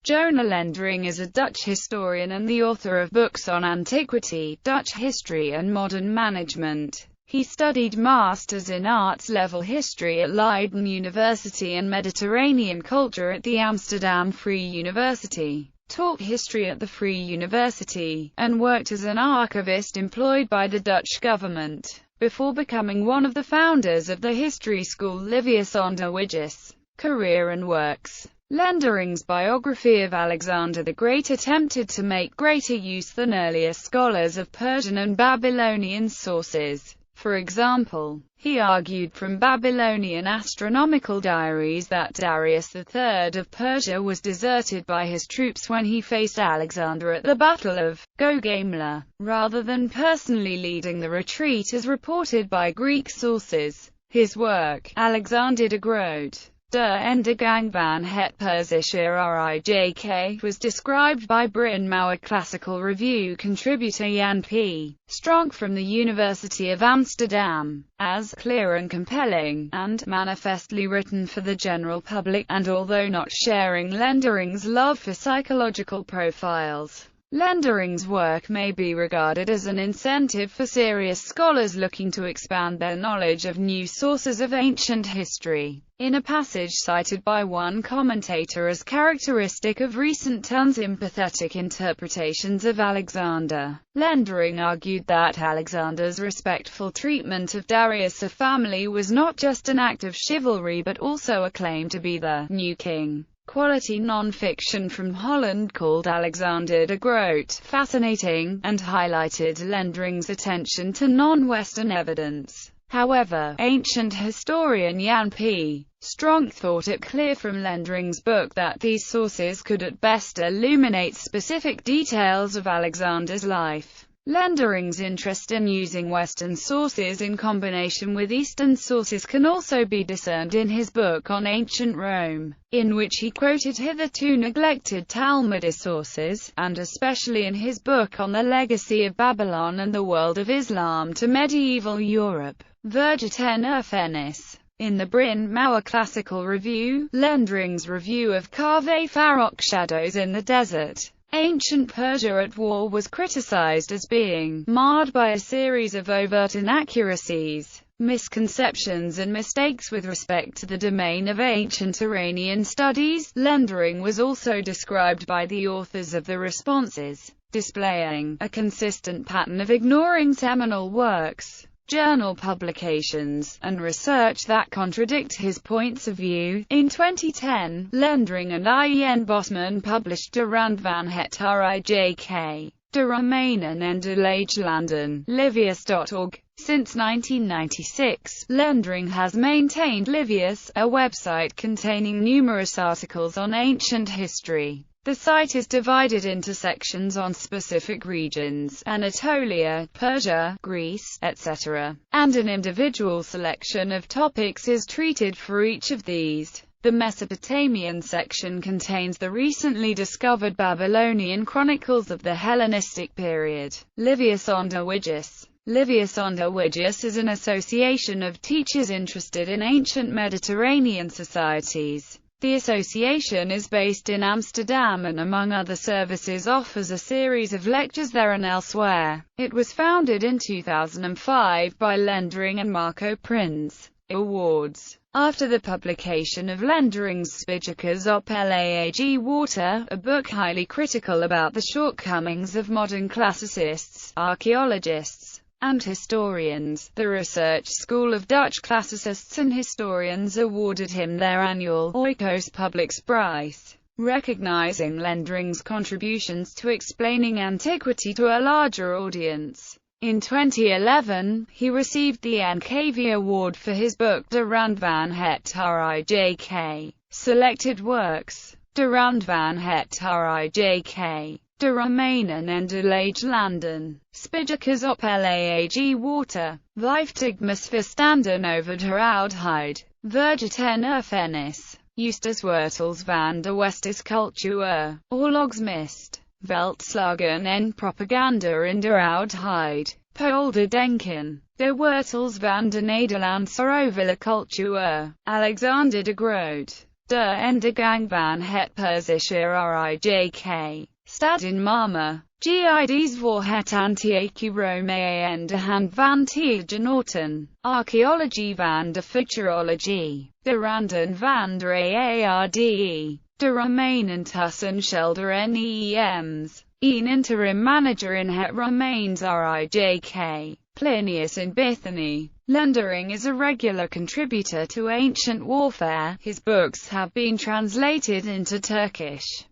Jona Lendering is a Dutch historian and the author of books on antiquity, Dutch history and modern management. He studied Masters in Arts level history at Leiden University and Mediterranean culture at the Amsterdam Free University, taught history at the Free University, and worked as an archivist employed by the Dutch government, before becoming one of the founders of the history school Livius Onderwijs. Career and works. Lendering's biography of Alexander the Great attempted to make greater use than earlier scholars of Persian and Babylonian sources. For example, he argued from Babylonian astronomical diaries that Darius III of Persia was deserted by his troops when he faced Alexander at the Battle of Gaugamela, rather than personally leading the retreat as reported by Greek sources. His work, Alexander de Groot, De Endergang van het Perzische Rijk, was described by Bryn Mawr Classical Review contributor Jan P. Stronk from the University of Amsterdam, as clear and compelling, and manifestly written for the general public, and although not sharing Lendering's love for psychological profiles, Lendering's work may be regarded as an incentive for serious scholars looking to expand their knowledge of new sources of ancient history. In a passage cited by one commentator as characteristic of recent unsympathetic interpretations of Alexander, Lendering argued that Alexander's respectful treatment of Darius' family was not just an act of chivalry but also a claim to be the new king. Quality non-fiction from Holland called Alexander de Groot fascinating, and highlighted Lendering's attention to non-Western evidence. However, ancient historian Jan P. Stronk thought it clear from Lendering's book that these sources could at best illuminate specific details of Alexander's life. Lendering's interest in using Western sources in combination with Eastern sources can also be discerned in his book on ancient Rome, in which he quoted hitherto neglected Talmudic sources, and especially in his book on the legacy of Babylon and the world of Islam to medieval Europe, Vergeten Erfenis. In the Bryn Mawr Classical Review, Lendering's review of Kaveh Farok Shadows in the Desert, Ancient Persia at War was criticized as being marred by a series of overt inaccuracies, misconceptions and mistakes with respect to the domain of ancient Iranian studies. Lendering was also described by the authors of the responses, displaying a consistent pattern of ignoring seminal works, journal publications, and research that contradict his points of view. In 2010, Lendering and I.N. Bosman published De Rand van het Rijk, De Romeinen en de Landen, Livius.org. Since 1996, Lendering has maintained Livius, a website containing numerous articles on ancient history. The site is divided into sections on specific regions, Anatolia, Persia, Greece, etc., and an individual selection of topics is treated for each of these. The Mesopotamian section contains the recently discovered Babylonian chronicles of the Hellenistic period. Livius Onderwijs. Livius Onderwijs is an association of teachers interested in ancient Mediterranean societies. The association is based in Amsterdam and among other services offers a series of lectures there and elsewhere. It was founded in 2005 by Lendering and Marco Prinz. Awards. After the publication of Lendering's Spijkers op Laag Water, a book highly critical about the shortcomings of modern classicists, archaeologists, and historians, the Research School of Dutch Classicists and Historians awarded him their annual Oikos Publieks Prize, recognizing Lendering's contributions to explaining antiquity to a larger audience. In 2011, he received the NKV Award for his book De Rand van het Rijk. Selected works. De Rand van het Rijk. De Romeinen en de Landen, Spijkers op Laag Water, Vijftigmas verstanden over de oudheid, Vergeten Erfenis, Justus Wertels van de Westerse cultuur, Oorlogsmist, Veldslagen en propaganda in de oudheid, Polder denken, de wortels van de Nederlandse cultuur, Alexander de Groot. der Endergang van het Persische Rijk, stad in Marmer, Gids voor het Antike Rome aan de hand van Genoten, Archaeologie van de Futurologie, de randen van de Aarde, de Romeinen tussen Schilder Neems, een interim manager in het Romeins Rijk, Plinius in Bithany. Lendering is a regular contributor to Ancient Warfare. His books have been translated into Turkish,